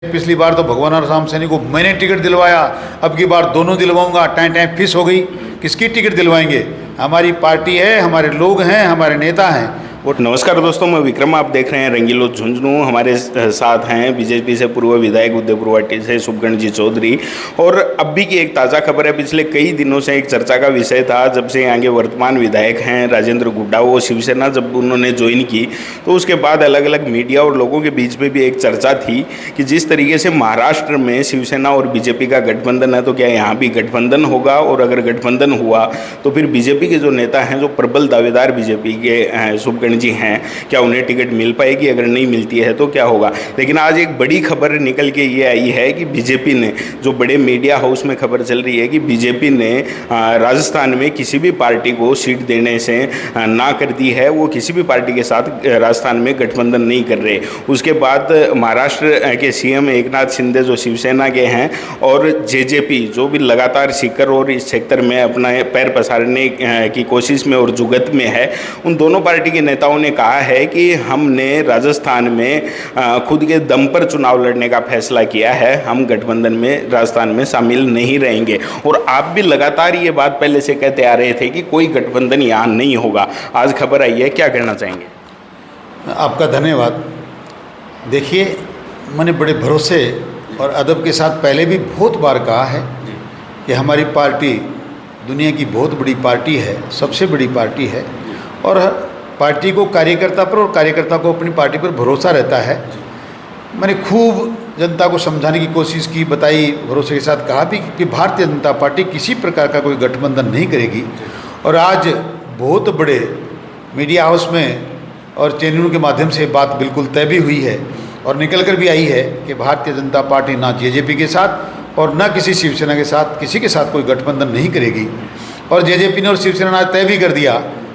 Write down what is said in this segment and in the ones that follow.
पिछली बार तो भगवान और राम सैनी को मैंने टिकट दिलवाया, अब की बार दोनों दिलवाऊंगा। टाइम टाइम फिस हो गई, किसकी टिकट दिलवाएंगे? हमारी पार्टी है, हमारे लोग हैं, हमारे नेता हैं। नमस्कार दोस्तों, मैं विक्रम, आप देख रहे हैं रंगीलो झुंझुनू। हमारे साथ हैं बीजेपी से पूर्व विधायक उदयपुरवाटी से शुभगण जी चौधरी। और अभी की एक ताज़ा खबर है, पिछले कई दिनों से एक चर्चा का विषय था। जब से यहाँ के वर्तमान विधायक हैं राजेंद्र गुड्डा, वो शिवसेना जब उन्होंने ज्वाइन की तो उसके बाद अलग अलग मीडिया और लोगों के बीच में भी एक चर्चा थी कि जिस तरीके से महाराष्ट्र में शिवसेना और बीजेपी का गठबंधन है, तो क्या यहाँ भी गठबंधन होगा? और अगर गठबंधन हुआ तो फिर बीजेपी के जो नेता हैं, जो प्रबल दावेदार बीजेपी के शुभगण जी हैं, क्या उन्हें टिकट मिल पाएगी? अगर नहीं मिलती है तो क्या होगा? लेकिन आज एक बड़ी खबर निकल के ये आई है कि बीजेपी ने, जो बड़े मीडिया हाउस में खबर चल रही है कि बीजेपी ने राजस्थान में किसी भी पार्टी को सीट देने से ना कर दी है। वो किसी भी पार्टी के साथ राजस्थान में गठबंधन नहीं कर रहे। उसके बाद महाराष्ट्र के सीएम एकनाथ शिंदे जो शिवसेना के हैं, और जेजेपी जो भी लगातार सीकर और इस सेक्टर में अपना पैर पसारने की कोशिश में और जुगत में है, उन दोनों पार्टी के नेताओं ने कहा है कि हमने राजस्थान में खुद के दम पर चुनाव लड़ने का फैसला किया है, हम गठबंधन में राजस्थान में शामिल नहीं रहेंगे। और आप भी लगातार ये बात पहले से कहते आ रहे थे कि कोई गठबंधन यहाँ नहीं होगा। आज खबर आई है, क्या कहना चाहेंगे? आपका धन्यवाद। देखिए, मैंने बड़े भरोसे और अदब के साथ पहले भी बहुत बार कहा है कि हमारी पार्टी दुनिया की बहुत बड़ी पार्टी है, सबसे बड़ी पार्टी है। और पार्टी को कार्यकर्ता पर और कार्यकर्ता को अपनी पार्टी पर भरोसा रहता है। मैंने खूब जनता को समझाने की कोशिश की, बताई, भरोसे के साथ कहा भी कि भारतीय जनता पार्टी किसी प्रकार का कोई गठबंधन नहीं करेगी। और आज बहुत बड़े मीडिया हाउस में और चैनलों के माध्यम से बात बिल्कुल तय भी हुई है और निकल कर भी आई है कि भारतीय जनता पार्टी ना जेजेपी के साथ और ना किसी शिवसेना के साथ, किसी के साथ कोई गठबंधन नहीं करेगी। और जेजेपी ने और शिवसेना ने तय भी कर दिया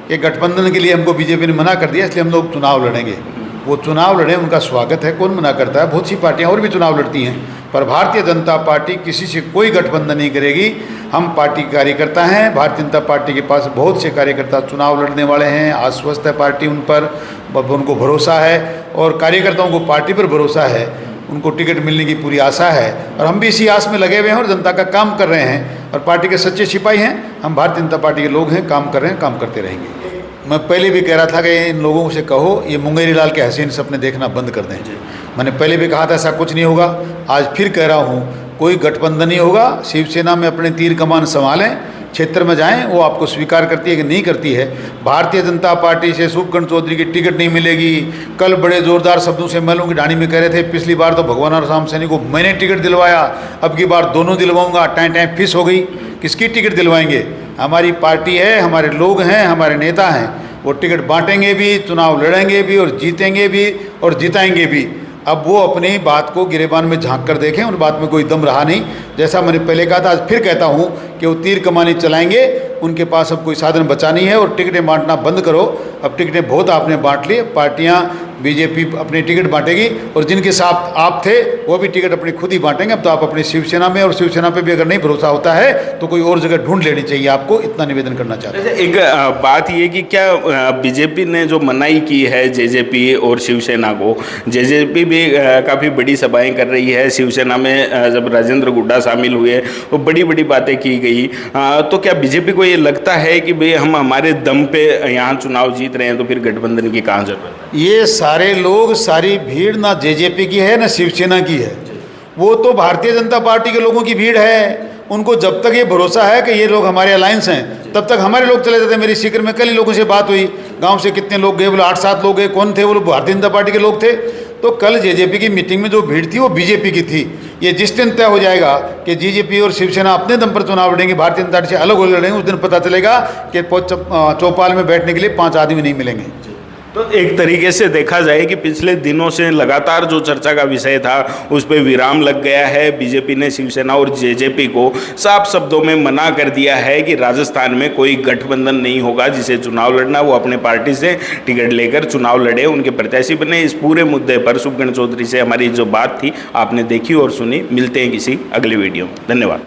कि गठबंधन के लिए हमको बीजेपी ने मना कर दिया, इसलिए हम लोग चुनाव लड़ेंगे। वो चुनाव लड़ें, उनका स्वागत है, कौन मना करता है। बहुत सी पार्टियां और भी चुनाव लड़ती हैं, पर भारतीय जनता पार्टी किसी से कोई गठबंधन नहीं करेगी। हम पार्टी कार्यकर्ता हैं, भारतीय जनता पार्टी के पास बहुत से कार्यकर्ता चुनाव लड़ने वाले हैं, आश्वस्त है पार्टी उन पर, उनको भरोसा है और कार्यकर्ताओं को पार्टी पर भरोसा है, उनको टिकट मिलने की पूरी आशा है। और हम भी इसी आस में लगे हुए हैं और जनता का काम कर रहे हैं और पार्टी के सच्चे सिपाही हैं। हम भारतीय जनता पार्टी के लोग हैं, काम कर रहे हैं, काम करते रहेंगे। मैं पहले भी कह रहा था कि इन लोगों से कहो ये मुंगेरी लाल के हसीन सपने देखना बंद कर दें। मैंने पहले भी कहा था ऐसा कुछ नहीं होगा, आज फिर कह रहा हूँ, कोई गठबंधन नहीं होगा। शिवसेना में अपने तीर कमान संभालें, क्षेत्र में जाएं, वो आपको स्वीकार करती है कि नहीं करती है। भारतीय जनता पार्टी से शुभगण चौधरी की टिकट नहीं मिलेगी। कल बड़े जोरदार शब्दों से महलों की ढाणी में कह रहे थे, पिछली बार तो भगवान और राम सैनी को मैंने टिकट दिलवाया, अब की बार दोनों दिलवाऊंगा। टाइम टाइम फिस हो गई, किसकी टिकट दिलवाएंगे? हमारी पार्टी है, हमारे लोग हैं, हमारे नेता हैं। वो टिकट बांटेंगे भी, चुनाव लड़ेंगे भी और जीतेंगे भी और जिताएंगे भी। अब वो अपनी बात को गिरेबान में झांक कर देखें, उन बात में कोई दम रहा नहीं। जैसा मैंने पहले कहा था, आज फिर कहता हूँ कि वो तीर कमानी चलाएंगे, उनके पास अब कोई साधन बचा नहीं है। और टिकटें बांटना बंद करो, अब टिकटें बहुत आपने बांट ली। पार्टियाँ, बीजेपी अपनी टिकट बांटेगी और जिनके साथ आप थे वो भी टिकट अपनी खुद ही बांटेंगे। अब तो आप अपनी शिवसेना में, और शिवसेना पे भी अगर नहीं भरोसा होता है तो कोई और जगह ढूंढ लेनी चाहिए आपको, इतना निवेदन करना चाहते हैं। एक बात ये कि क्या बीजेपी ने जो मनाही की है जेजेपी और शिवसेना को, जेजेपी भी काफ़ी बड़ी सभाएं कर रही है। शिवसेना में जब राजेंद्र गुड्डा शामिल हुए तो बड़ी बड़ी बातें की गई। तो क्या बीजेपी को ये लगता है कि भाई हम हमारे दम पे यहाँ चुनाव जीत रहे हैं, तो फिर गठबंधन की कहाँ जरूरत है? ये सारे लोग, सारी भीड़ ना जेजेपी की है ना शिवसेना की है, वो तो भारतीय जनता पार्टी के लोगों की भीड़ है। उनको जब तक ये भरोसा है कि ये लोग हमारे अलायंस हैं, तब तक हमारे लोग चले जाते हैं। मेरी सीकर में कल ही लोगों से बात हुई, गांव से कितने लोग गए, बोले 8-7 लोग गए। कौन थे? वो लोग भारतीय जनता पार्टी के लोग थे। तो कल जेजेपी की मीटिंग में जो भीड़ थी वो बीजेपी की थी। ये जिस दिन तय हो जाएगा कि जेजेपी और शिवसेना अपने दम पर चुनाव लड़ेंगे, भारतीय जनता पार्टी से अलग हो लड़ेंगे, उस दिन पता चलेगा कि चौपाल में बैठने के लिए 5 आदमी नहीं मिलेंगे। तो एक तरीके से देखा जाए कि पिछले दिनों से लगातार जो चर्चा का विषय था उस पर विराम लग गया है। बीजेपी ने शिवसेना और जेजेपी को साफ शब्दों में मना कर दिया है कि राजस्थान में कोई गठबंधन नहीं होगा। जिसे चुनाव लड़ना वो अपने पार्टी से टिकट लेकर चुनाव लड़े, उनके प्रत्याशी बने। इस पूरे मुद्दे पर शुभगण चौधरी से हमारी जो बात थी आपने देखी और सुनी। मिलते हैं किसी अगले वीडियो में। धन्यवाद।